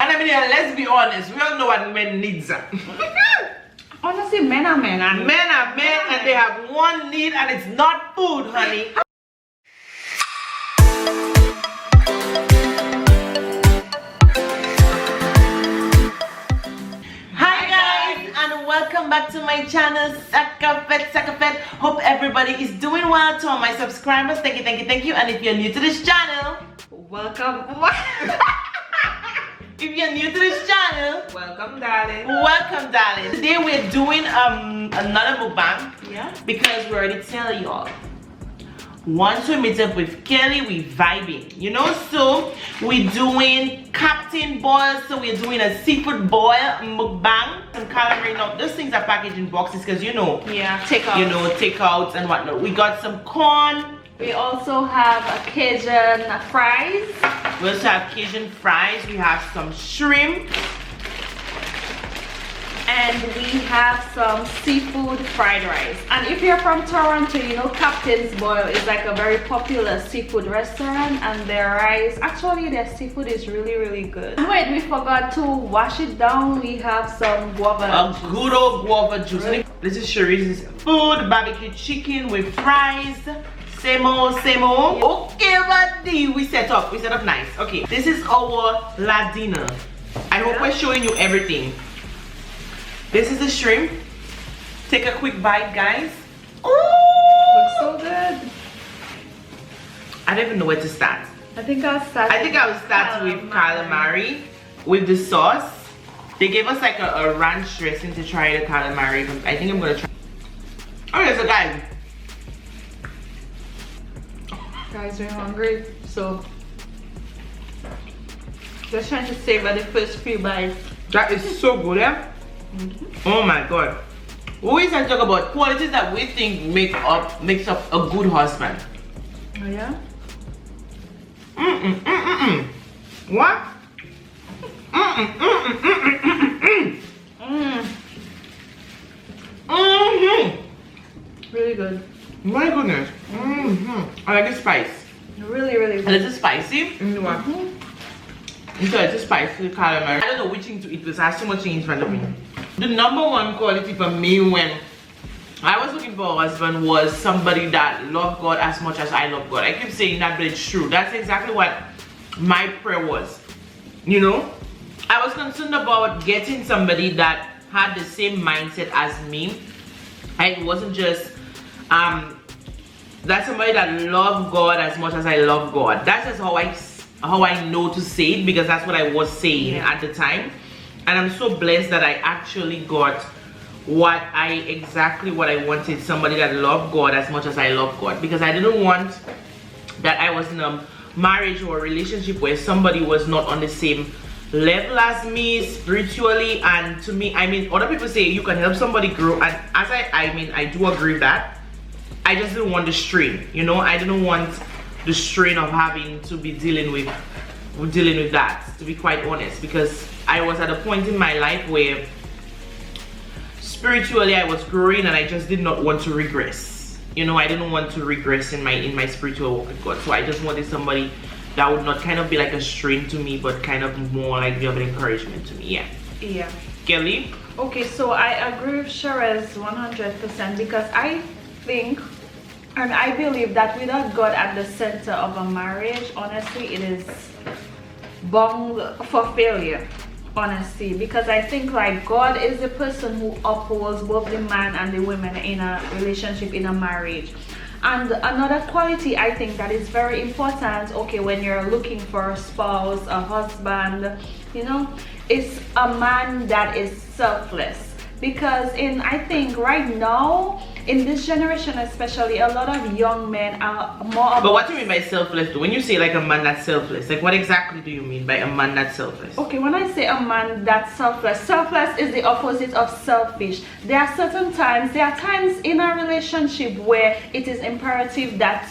And I mean, let's be honest, we all know what men needs. Honestly, men are men. And men are men, and they have one need, and it's not food, honey. Hi guys, and welcome back to my channel, Sakafet. Hope everybody is doing well. To all my subscribers, thank you. And if you're new to this channel, welcome. If you're new to this channel, Welcome, darling. welcome, darling. Today we're doing another mukbang. Yeah. Because we already tell y'all, once we meet up with Kelly, we vibing, you know. So we're doing Captain boil, so we're doing a seafood boil mukbang. Some calamari. Now those things are packaged in boxes because you know, Takeout. you know, takeouts and whatnot. We got some corn. We also have a Cajun fries. We also have Cajun fries. We have some shrimp. And we have some seafood fried rice. And if you're from Toronto, you know Captain's Boil is like a very popular seafood restaurant, and their rice, actually their seafood is really good. Wait, we forgot to wash it down. We have some guava juice. Good old guava juice. Right. This is Sherese's food, barbecue chicken with fries. Same old. Okay, buddy, we set up nice. Okay, this is our La dinner. I hope we're showing you everything. This is the shrimp. Take a quick bite, guys. Ooh! Looks so good. I don't even know where to start. I think I'll start. with calamari with the sauce. They gave us like a ranch dressing to try the calamari. I think I'm gonna try. Okay, so Guys, we're hungry, so just trying to savor the first few bites. that is so good, yeah? Oh my god. We always talk about qualities that we think makes up a good husband. Oh yeah? What? Really good. My goodness. I like the spice. Really A good. little spicy. So it's a spicy calamari. I don't know which thing to eat because I have so much things in front of me. The number one quality for me when I was looking for a husband was somebody that loved God as much as I love God. I keep saying that, but it's true. That's exactly what my prayer was. You know, I was concerned about getting somebody that had the same mindset as me. And it wasn't just that's somebody that loved God as much as I love God. That's just how I know to say it, because that's what I was saying at the time. And I'm so blessed that I actually got exactly what I wanted, somebody that loved God as much as I love God. Because I didn't want that I was in a marriage or a relationship where somebody was not on the same level as me spiritually. And to me, I mean, other people say you can help somebody grow, and as I do agree with that. I just didn't want the strain, you know. I didn't want the strain of having to be dealing with that, to be quite honest, because I was at a point in my life where spiritually I was growing and I just did not want to regress. You know, I didn't want to regress in my spiritual walk with God. So I just wanted somebody that would not kind of be like a strain to me, but kind of more like be of an encouragement to me. Yeah. Kelly? Okay, so I agree with Sherez 100% because I think and I believe that without God at the center of a marriage, honestly, it is bound for failure, honestly, because I think like God is the person who upholds both the man and the woman in a relationship, in a marriage. And another quality I think that is very important, okay, when you're looking for a spouse, a husband, you know, is a man that is selfless. Because I think right now, in this generation especially, a lot of young men are more about... But what do you mean by selfless? When you say like a man that's selfless, like what exactly do you mean by a man that's selfless? Okay, when I say a man that's selfless, selfless is the opposite of selfish. There are times in a relationship where it is imperative that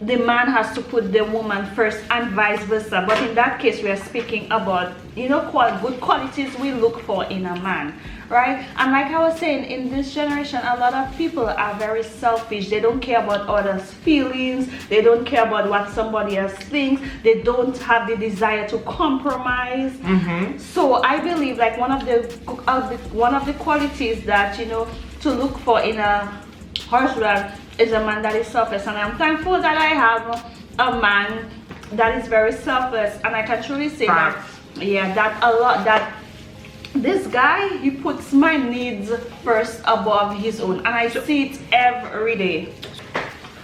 the man has to put the woman first and vice versa. But in that case, we are speaking about, you know, good qualities we look for in a man. right? And like I was saying, in this generation, a lot of people are very selfish. They don't care about others' feelings. They don't care about what somebody else thinks. They don't have the desire to compromise. So I believe like one of the qualities that, you know, to look for in a husband is a man that is selfless. And I'm thankful that I have a man that is very selfless, and I can truly say that, yeah, that this guy, he puts my needs first above his own, and I see it every day.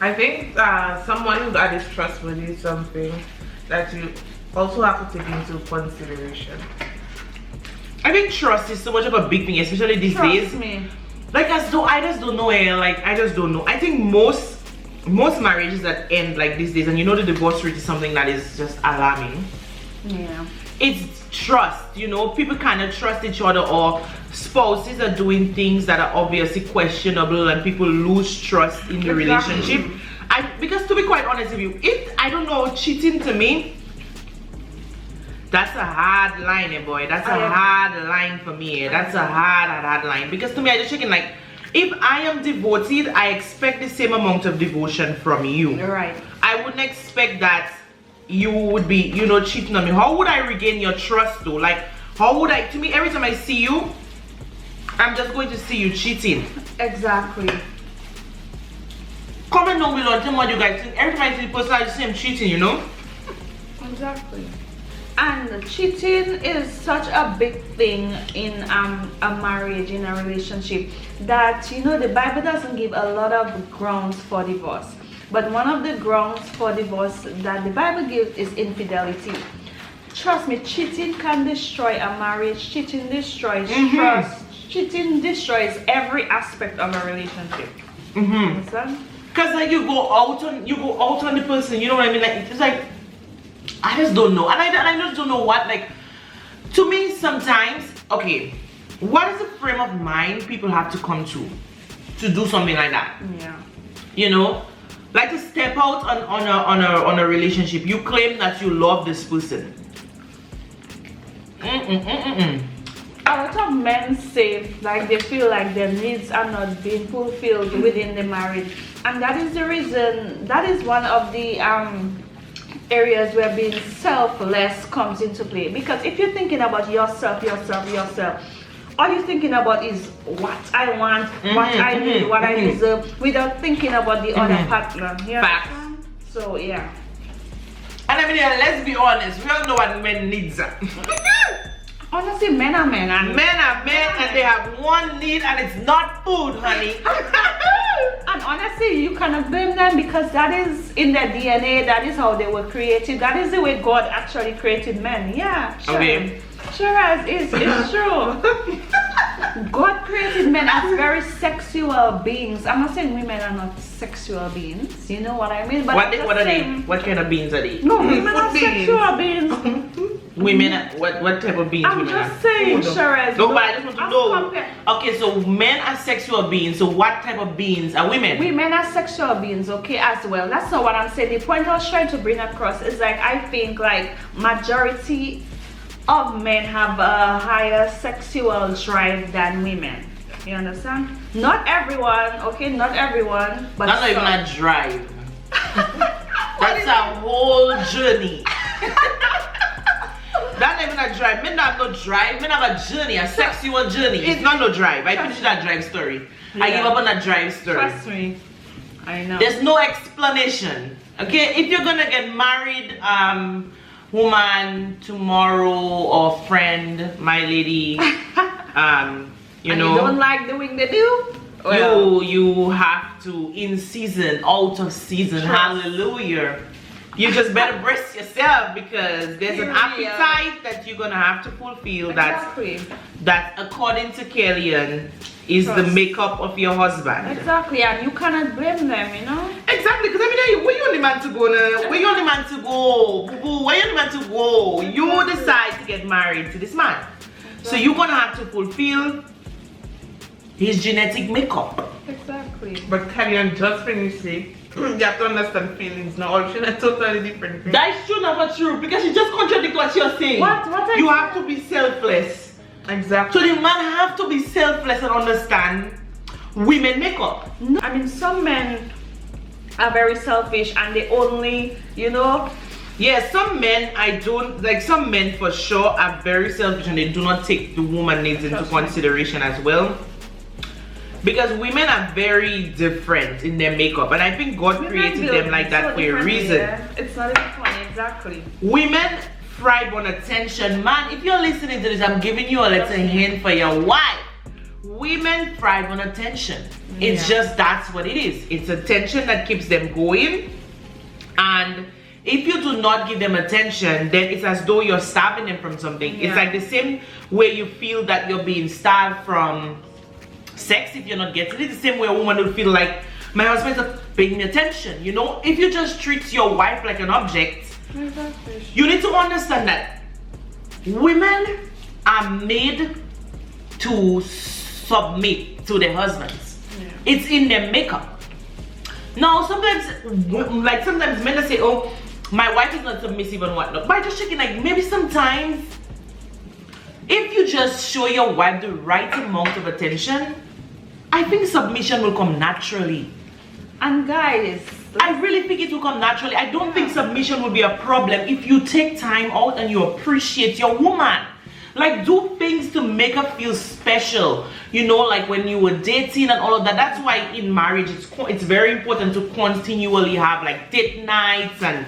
I think someone that is trustworthy is something that you also have to take into consideration. I think trust is so much of a big thing, especially these days. Trust me. Like, as though I just don't know, I just don't know. I think most marriages that end like these days, and you know, the divorce rate is something that is just alarming. Yeah. It's trust, you know, people kind of trust each other, or spouses are doing things that are obviously questionable, and people lose trust in the relationship. Because to be quite honest with you, I don't know, cheating to me, that's a hard line, boy. That's a hard line for me. That's a hard line. Because to me, I just thinking like, if I am devoted, I expect the same amount of devotion from you. Right. I wouldn't expect that you would be, you know, cheating on me. How would I regain your trust though? Like, how would I, to me, every time I see you, I'm just going to see you cheating. Exactly. Comment down below and tell me what you guys think. Every time I see the person, I just see him cheating, you know? Exactly. And cheating is such a big thing in a marriage, in a relationship, that, you know, the Bible doesn't give a lot of grounds for divorce. But one of the grounds for divorce that the Bible gives is infidelity. Trust me, cheating can destroy a marriage. Cheating destroys trust. Cheating destroys every aspect of a relationship. Understand? Because like you go out on the person, you know what I mean? Like, it's like, I just don't know, and I just don't know what, like, to me sometimes, okay, what is the frame of mind people have to come to do something like that? Yeah. You know, like to step out on a relationship. You claim that you love this person. A lot of men say like they feel like their needs are not being fulfilled within the marriage, and that is the reason. That is one of the areas where being selfless comes into play. Because if you're thinking about yourself, all you're thinking about is what I want, what I need, what I deserve, without thinking about the other partner. Facts. So yeah. And I mean, let's be honest, we all know what men needs. Honestly, men are men, and men are men, and they have one need, and it's not food, honey. And honestly, you cannot blame them, because that is in their DNA. That is how they were created. That is the way God actually created men. Yeah, sure. Okay. Sure, as it's true. God created men as very sexual beings. I'm not saying women are not sexual beings. You know what I mean? But what are they? What kind of beings are they? No, women are sexual beings. Women, what type of beings? I'm just saying, Sherez. No, but I just want to know. Okay, so men are sexual beings. So what type of beings are women? Women are sexual beings, okay, as well. That's not what I'm saying. The point I was trying to bring across is like, I think like majority of men have a higher sexual drive than women. You understand? Not everyone, okay, not everyone, but not even a drive. That's a whole journey. That's not even a drive. Men don't have no drive. Men have a journey, a sexual journey. It's not no drive. I finished that drive story. Yeah. I give up on that drive story. Trust me. I know. There's no explanation. Okay, if you're gonna get married, woman tomorrow, or friend, my lady, you know, you don't like doing the do? Well, you have to, in season, out of season. Hallelujah. You just better brace yourself, because there's an appetite that you're gonna have to fulfill. Exactly. That according to Kellyanne is the makeup of your husband. Exactly, and you cannot blame them, you know. Exactly, because I mean, where you only man to go now? Where you only man to go? Where you only man to go? You decide to get married to this man, so you're gonna have to fulfill his genetic makeup. Exactly. But Kellyanne, just when you say, you have to understand feelings now. All should a totally different thing. That is true, not true, because you just contradict what you're saying. What are you have to be selfless. Exactly. So the man have to be selfless and understand women makeup. No, I mean, some men are very selfish and they only, you know. Yeah, some men some men for sure are very selfish and they do not take the woman needs into consideration as well. Because women are very different in their makeup, and I think God created them like that for a reason. Yeah. It's not even funny, exactly. Women thrive on attention. Man, if you're listening to this, I'm giving you a little hint for your wife. Women thrive on attention. It's just that's what it is. It's attention that keeps them going. And if you do not give them attention, then it's as though you're starving them from something. It's like the same way you feel that you're being starved from sex if you're not getting it. The same way a woman would feel like, my husband's not paying me attention. You know, if you just treat your wife like an object, you need to understand that women are made to submit to their husbands. It's in their makeup. Now sometimes men say, oh, my wife is not submissive and whatnot, but just checking, like, maybe sometimes if you just show your wife the right amount of attention, I think submission will come naturally. And guys, I really think it will come naturally. I don't think submission will be a problem if you take time out and you appreciate your woman. Like, do things to make her feel special. You know, like when you were dating and all of that. That's why in marriage it's very important to continually have like date nights and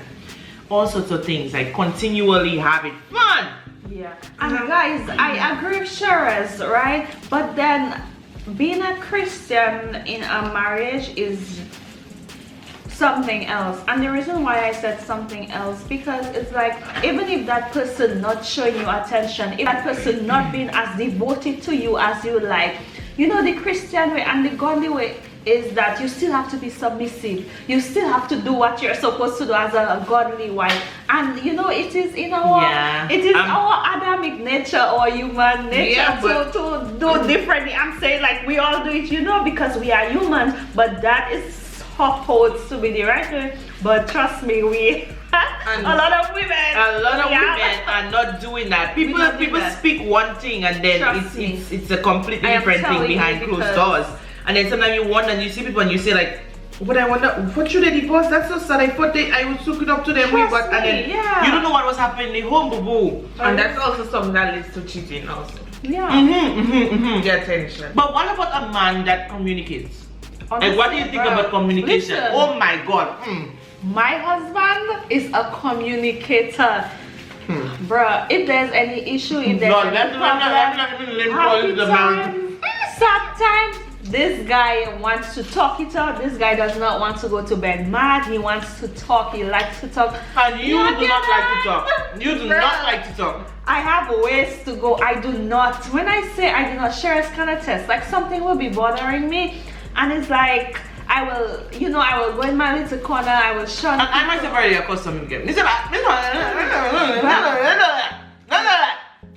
all sorts of things. Like continually have it fun. Yeah. And guys, I agree with Sheres, right? But then being a Christian in a marriage is something else. And the reason why I said something else, because it's like, even if that person not showing you attention, if that person not being as devoted to you as you like, you know, the Christian way and the godly way is that you still have to be submissive. You still have to do what you're supposed to do as a godly wife. And you know, it is in our our Adamic nature or human nature to do differently. I'm saying, like, we all do it, you know, because we are humans, but that is supposed to be the right way. But trust me, a lot of women are not doing that. People speak one thing and then it's a completely different thing behind closed doors. And then sometimes you wonder and you see people and you say like, but I wonder, what should they divorce? That's so sad. I thought I would suck it up to them. And then you don't know what was happening in the home, boo-boo. And that's also something that leads to cheating also. Yeah. The attention. But what about a man that communicates? Honestly, like, what do you think about communication? Listen, oh my God. My husband is a communicator. Bruh, if there's any issue, if there's any problem, sometimes this guy wants to talk it out. This guy does not want to go to bed mad. He wants to talk. He likes to talk. And you do not like to talk. You do not like to talk. I have ways to go. I do not. When I say I do not, Sheres kind of test. Like, something will be bothering me, and it's like, I will go in my little corner. I will shun. I myself already accustomed to it.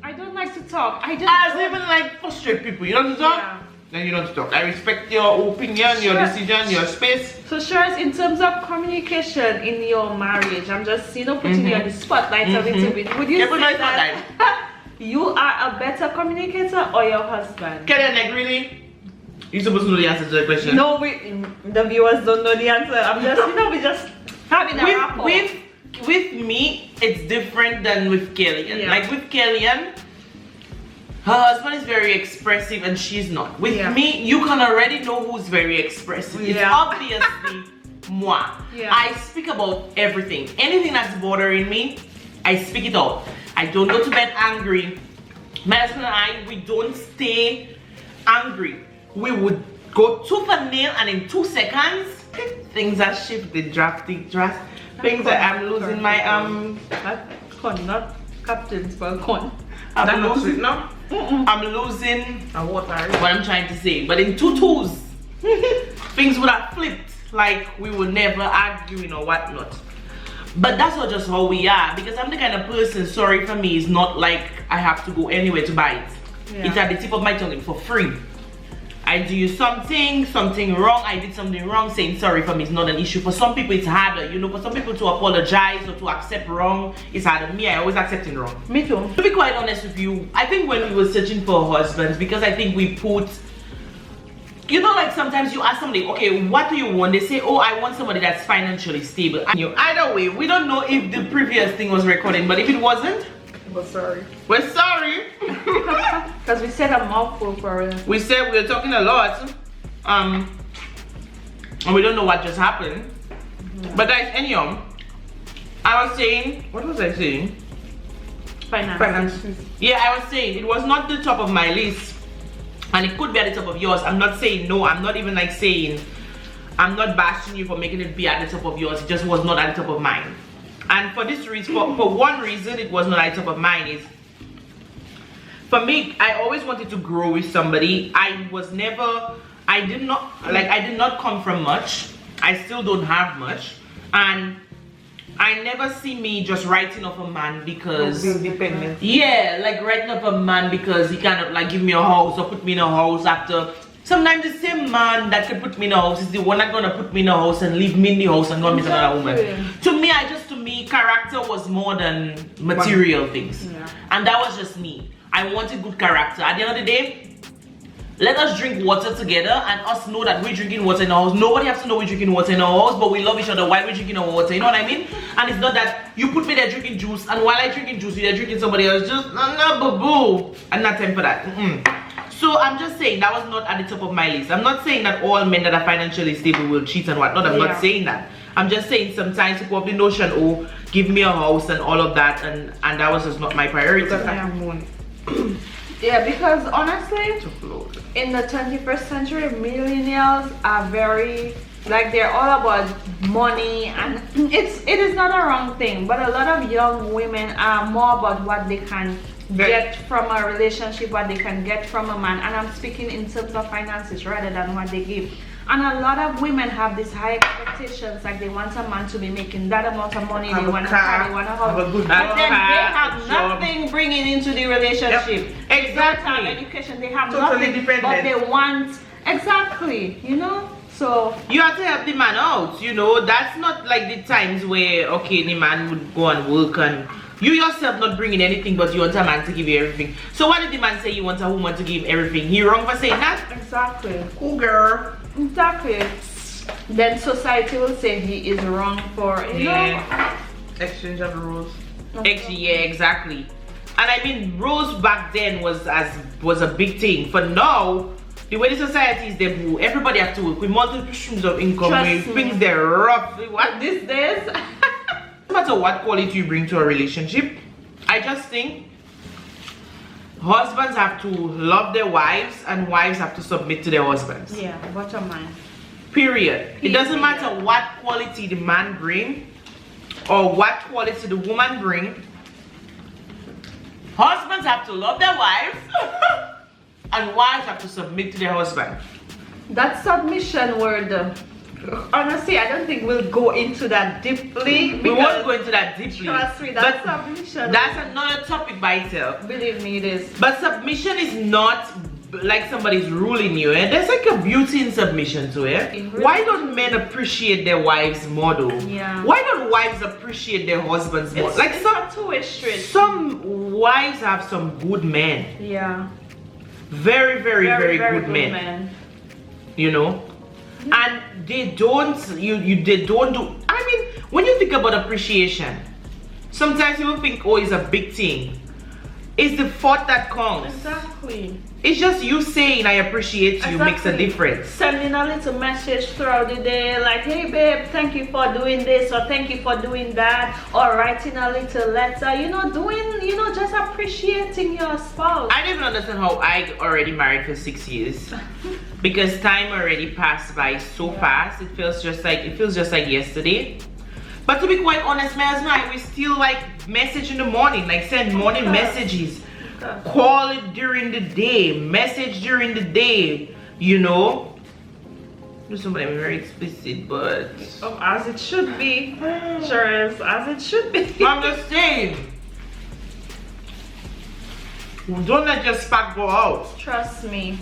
I don't like to talk. I even like frustrate people. You don't talk. Yeah. Then you don't talk. I respect your opinion, your decision, your space. So Sheres, in terms of communication in your marriage, I'm just putting you on the spotlight a little bit. Would you say that you are a better communicator or your husband? Can I really? You're supposed to know the answer to the question. No, the viewers don't know the answer. I'm just, we just having a rapport. With me, it's different than with Kellyanne. Yeah. Like with Kellyanne, her husband is very expressive and she's not. With me, you can already know who's very expressive. It's obviously moi. Yeah. I speak about everything. Anything that's bothering me, I speak it out. I don't go to bed angry. My husband and I, we don't stay angry. We would go tooth and nail, and in 2 seconds, things are shifted drastic. Things that I'm losing my not Captain's Falcon. I'm losing what I'm trying to say. But in 2 twos, things would have flipped. Like, we were never arguing or whatnot. But that's not just how we are, because I'm the kind of person, sorry for me, it's not like I have to go anywhere to buy it. It's at the tip of my tongue, for free. I do you something wrong, I did something wrong, saying sorry for me is not an issue. For some people it's harder, you know, for some people to apologize or to accept wrong is harder. Me, I always accepting wrong. Me too. To be quite honest with you, I think when we were searching for husbands, because I think we put, you know, like sometimes you ask somebody, okay, what do you want? They say, oh, I want somebody that's financially stable. And you, either way, we don't know if the previous thing was recording, but if it wasn't, We're sorry. we're sorry. Because we said a mouthful for it. We said we were talking a lot, and we don't know what just happened. But guys, anyhow, I was saying, what was I saying? Finances. Yeah, I was saying it was not the top of my list, and it could be at the top of yours. I'm not saying no. I'm not even like saying, I'm not bashing you for making it be at the top of yours. It just was not at the top of mine. And for this reason, for one reason, it was not at the top of mine is, for me, I always wanted to grow with somebody. I did not come from much. I still don't have much. And I never see me just writing off a man because independent. yeah, like writing off a man because he cannot like give me a house or put me in a house after. Sometimes the same man that could put me in a house is the one that's gonna put me in a house and leave me in the house and go meet another woman. To me, character was more than material things. Yeah. And that was just me. I wanted good character. At the end of the day, let us drink water together and us know that we're drinking water in our house. Nobody has to know we're drinking water in our house, but we love each other while we're drinking our water. You know what I mean? And it's not that you put me there drinking juice, and while I drinking juice, you're drinking somebody else. Just no, boo. I'm not time for that. So I'm just saying that was not at the top of my list. I'm not saying that all men that are financially stable will cheat and whatnot. I'm not saying that. I'm just saying sometimes people have the notion, oh, give me a house and all of that, and that was just not my priority. Because I have money. Yeah, because honestly, in the 21st century, millennials are very, like, they're all about money, and it is not a wrong thing, but a lot of young women are more about what they can get from a relationship, what they can get from a man, and I'm speaking in terms of finances rather than what they give. And a lot of women have these high expectations, like they want a man to be making that amount of money, they want a car, they want a house, but then they have nothing bringing into the relationship. Yep. They don't have education, they have Totally nothing, dependent. but they want, exactly, you know? So you have to help the man out, you know. That's not like the times where, okay, the man would go and work and you yourself not bringing anything, but you want a man to give you everything. So why did the man say you want a woman to give everything? He wrong for saying that? exactly. Cool girl. Exactly. Then society will say he is wrong for, you know. Exchange of rules. Yeah, exactly. And I mean, rules back then was a big thing. For now, the way the society is, everybody has to work with multiple streams of income. Things they're rough. What These days? no matter what quality you bring to a relationship, I just think husbands have to love their wives and wives have to submit to their husbands. Yeah, bottom line. Period. It doesn't matter what quality the man bring or what quality the woman bring. Husbands have to love their wives and wives have to submit to their husband. That submission word, honestly, I don't think we'll go into that deeply. We won't go into that deeply. Trust me, that submission. That's another topic by itself. Believe me, it is. But submission is not like somebody's ruling you. There's like a beauty in submission to it. Really? Why don't men appreciate their wives more though? Yeah. Why don't wives appreciate their husbands more? It's, Like it's some a two-way street. Some wives have some good men. Yeah. Very good men. You know? And they don't they don't do, I mean, when you think about appreciation, sometimes people think, oh, it's a big thing. It's the thought that counts. Exactly. It's just you saying I appreciate you makes a difference. Sending a little message throughout the day like, hey babe, thank you for doing this, or thank you for doing that, or writing a little letter, you know, just appreciating your spouse. I don't even understand how I already married for 6 years. Because time already passed by so fast. It feels just like yesterday. But to be quite honest, my husband and I, we still like message in the morning, like send morning messages, call it during the day, message during the day, you know. This is very explicit, but As it should be. Sure is, as it should be. I'm just saying, don't let your spark go out. Trust me.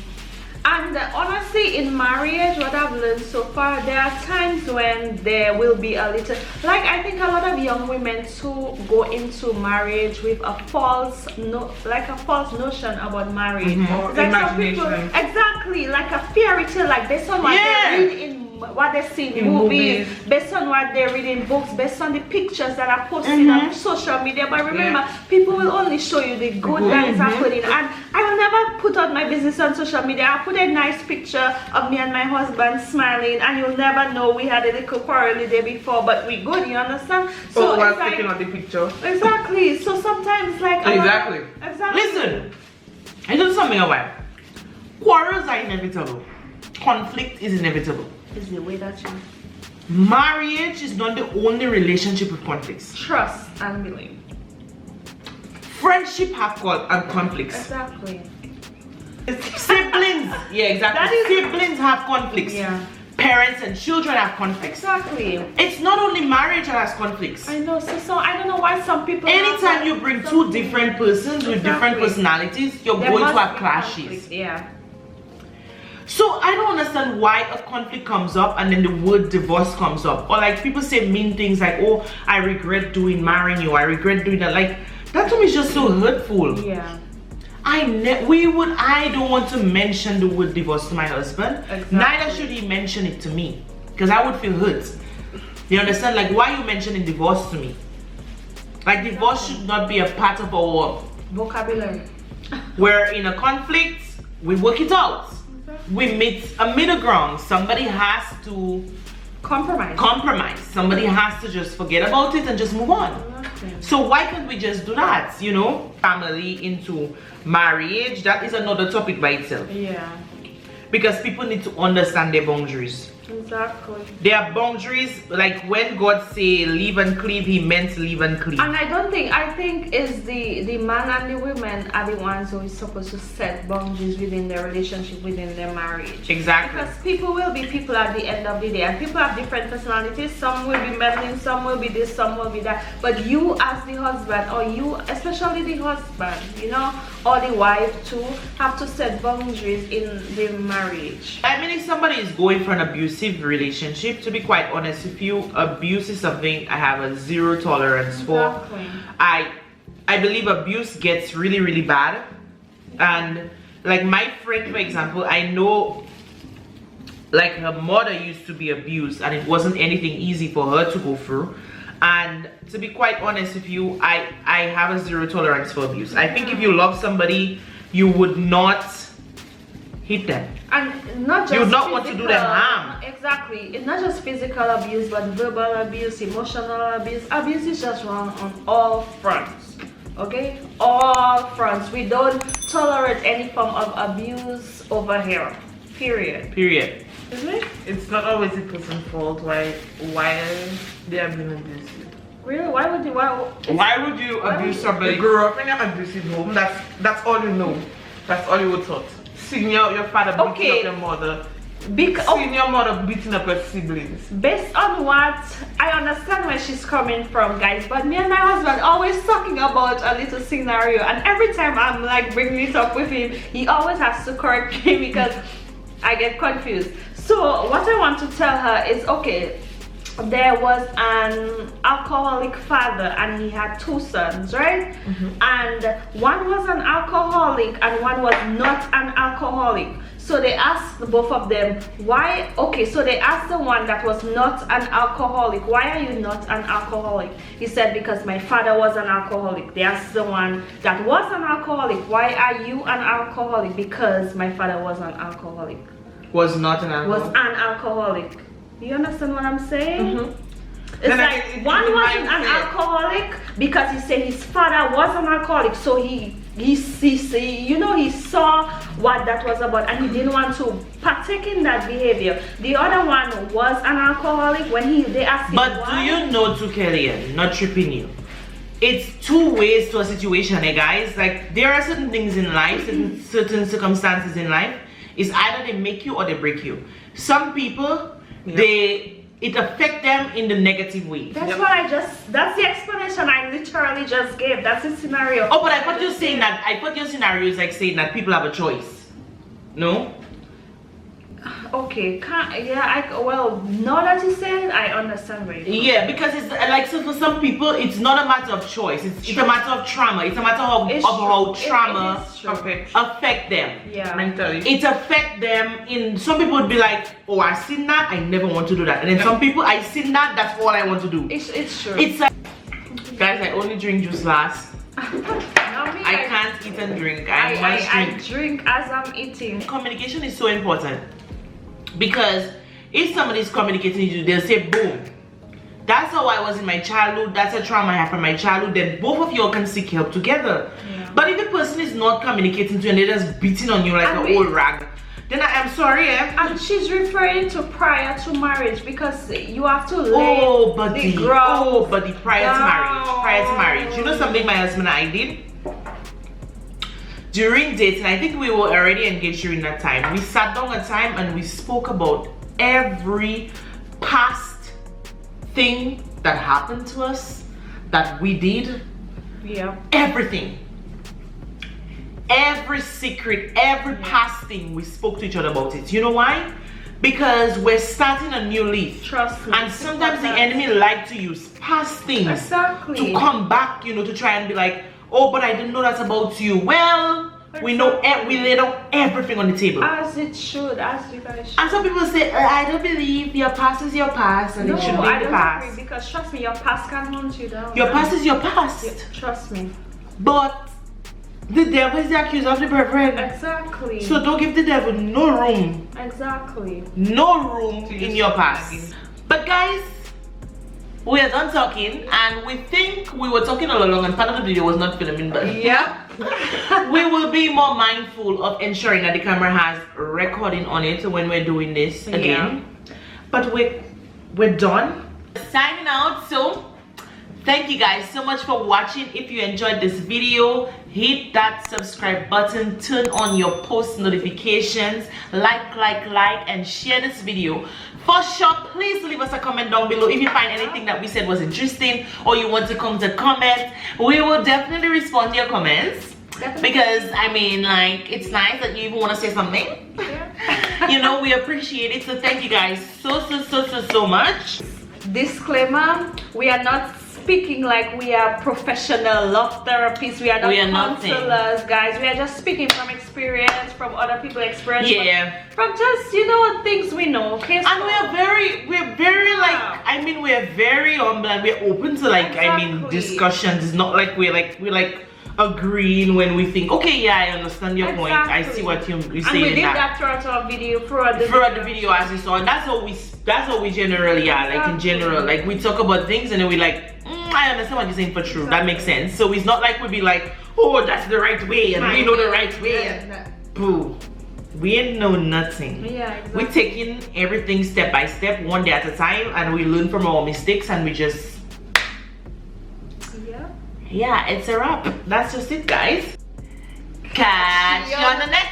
And honestly, in marriage, what I've learned so far, there are times when there will be a little, like I think a lot of young women too go into marriage with a false notion about marriage. Or Like some imagination. people, exactly, like a fairy tale, like based on what they read in what they see in movies, based on what they read in books, based on the pictures that are posted on social media. But remember, people will only show you the good that is happening. And I will never put out my business on social media. I'll put a nice picture of me and my husband smiling, and you'll never know we had a little quarrel the day before, but we good, you understand? So while it's like, taking out the picture. exactly. So sometimes like Exactly. Listen, I know something about it. Quarrels are inevitable. Conflict is inevitable. Is the way that you Marriage is not the only relationship with conflicts. trust and believe. Friendship have conflicts. Exactly. Siblings, yeah, exactly. Siblings have conflicts. Yeah. Parents and children have conflicts. Exactly. It's not only marriage that has conflicts. I know. So I don't know why some people. Anytime you bring two different persons with different personalities, you're There going to must have be clashes. conflict, yeah. So I don't understand why a conflict comes up and then the word divorce comes up. Or like people say mean things like, oh, I regret marrying you. I regret doing that. Like that to me is just so hurtful. Yeah. I don't want to mention the word divorce to my husband. Exactly. Neither should he mention it to me. Because I would feel hurt. You understand? Like why are you mentioning divorce to me? Like divorce should not be a part of our Vocabulary. We're in a conflict, we work it out. We meet a middle ground. Somebody has to compromise. Somebody has to just forget about it and just move on. So why can't we just do that? You know, family into marriage, that is another topic by itself. Yeah. Because people need to understand their boundaries. Exactly. There are boundaries, like when God say leave and cleave, he meant leave and cleave. And I think is the man and the women are the ones who is supposed to set boundaries within their relationship, within their marriage. Exactly. Because people will be people at the end of the day, and people have different personalities. Some will be meddling, some will be this, some will be that. But you as the husband, or you, especially the husband, you know, or the wife too, have to set boundaries in the marriage. I mean, if somebody is going for an abusive relationship, to be quite honest with you, abuse is something I have a zero tolerance for. Exactly. I believe abuse gets really, really bad. And like my friend, for example, I know like her mother used to be abused and it wasn't anything easy for her to go through. And to be quite honest with you, I have a zero tolerance for abuse. I think if you love somebody, you would not hit them. And not just you would not want to do them harm. Exactly. It's not just physical abuse, but verbal abuse, emotional abuse. Abuse is just wrong on all fronts. Okay? All fronts. We don't tolerate any form of abuse over here. Period. Isn't it? It's not always the person's fault why they are being abused. Really? Why would you Abuse somebody? You grew up in an abusive home. That's all you know. That's all you were taught. Seeing your father beating up your mother. Seeing your mother beating up her siblings. Based on what I understand where she's coming from, guys, but me and my husband always talking about a little scenario, and every time I'm like bringing it up with him, he always has to correct me because I get confused. So what I want to tell her is, okay, there was an alcoholic father and he had two sons, right? And one was an alcoholic and one was not an alcoholic. So they asked both of them, why? Okay, so they asked the one that was not an alcoholic, why are you not an alcoholic? He said, because my father was an alcoholic. They asked the one that was an alcoholic, why are you an alcoholic? Because my father was an alcoholic. Was not an alcoholic. Was an alcoholic. You understand what I'm saying? It's Then like one wasn't an alcoholic because he said his father was an alcoholic, so he saw what that was about and he didn't want to partake in that behavior. The other one was an alcoholic when they asked him But why. do you know, to Kellyanne, not tripping you, it's two ways to a situation, guys. Like there are certain things in life, certain circumstances in life, is either they make you or they break you. Some people, it affects them in the negative way. That's that's the explanation I literally just gave. That's the scenario. Oh, but I thought you're saying that, I thought your scenario is like saying that people have a choice. No? Okay, well, now that you said it, I understand where you're coming. Yeah, because it's like, so for some people it's not a matter of choice, it's a matter of trauma. It's a matter of how trauma affect them. Yeah, mentally. It affect them. In some people would be like, oh, I seen that, I never want to do that. And then some people, I seen that, that's all I want to do. It's true. It's guys, I only drink juice last. I can't eat and drink. I drink as I'm eating. Communication is so important, because if somebody's communicating to you, they'll say boom. That's how I was in my childhood, that's a trauma I have from my childhood. Then both of you can seek help together. Yeah. But if the person is not communicating to you and they're just beating on you like an old rag, then I'm sorry, And she's referring to prior to marriage, because you have to lay buddy, the ground prior to marriage. You know something my husband and I did? During dating, I think we were already engaged during that time. We sat down a time and we spoke about every past thing that happened to us, that we did. Yeah. Everything. Every secret, every past thing, we spoke to each other about it. You know why? Because we're starting a new leaf. Trust me. And sometimes the enemy like to use past things to come back, you know, to try and be like, oh, but I didn't know that's about you. Well, we know, we laid out everything on the table. As it should, as you guys should. And some people say, I don't believe your past is your past and it should be the past. Agree, because trust me, your past can hunt you down. Your past is your past. Yeah, trust me. But the devil is the accuser of the brethren. Exactly. So don't give the devil no room. Exactly. No room in your past. But guys, we are done talking, and we think we were talking all along, and part of the video was not filming, but yeah. We will be more mindful of ensuring that the camera has recording on it when we're doing this again. But we're done. Signing out. So thank you guys so much for watching. If you enjoyed this video, hit that subscribe button, turn on your post notifications, like, and share this video. For sure, please leave us a comment down below if you find anything that we said was interesting, or you want to come to comment. We will definitely respond to your comments. Definitely. Because I mean, like, it's nice that you even want to say something. Yeah. You know, we appreciate it. So thank you guys so much. Disclaimer, we are not speaking like we are professional love therapists. We are not counselors, guys. We are just speaking from experience, from other people's experience. Yeah. From just, you know, things we know. Okay. So, and we're very like, I mean, we're very humble and we're open to like, I mean, discussions. It's not like we're like agreeing when we think, okay, yeah, I understand your point. I see what you're saying. And we did that throughout our video, throughout the video as you saw. And that's how we generally are. Like in general, like we talk about things and then we like, I understand what you're saying for true. That makes sense. So it's not like we'll be like, oh, that's the right way and we know the right way. Boo. We ain't know nothing. Yeah, exactly. We're taking everything step by step, one day at a time, and we learn from our mistakes and we just yeah, it's a wrap. That's just it, guys. Catch you on the next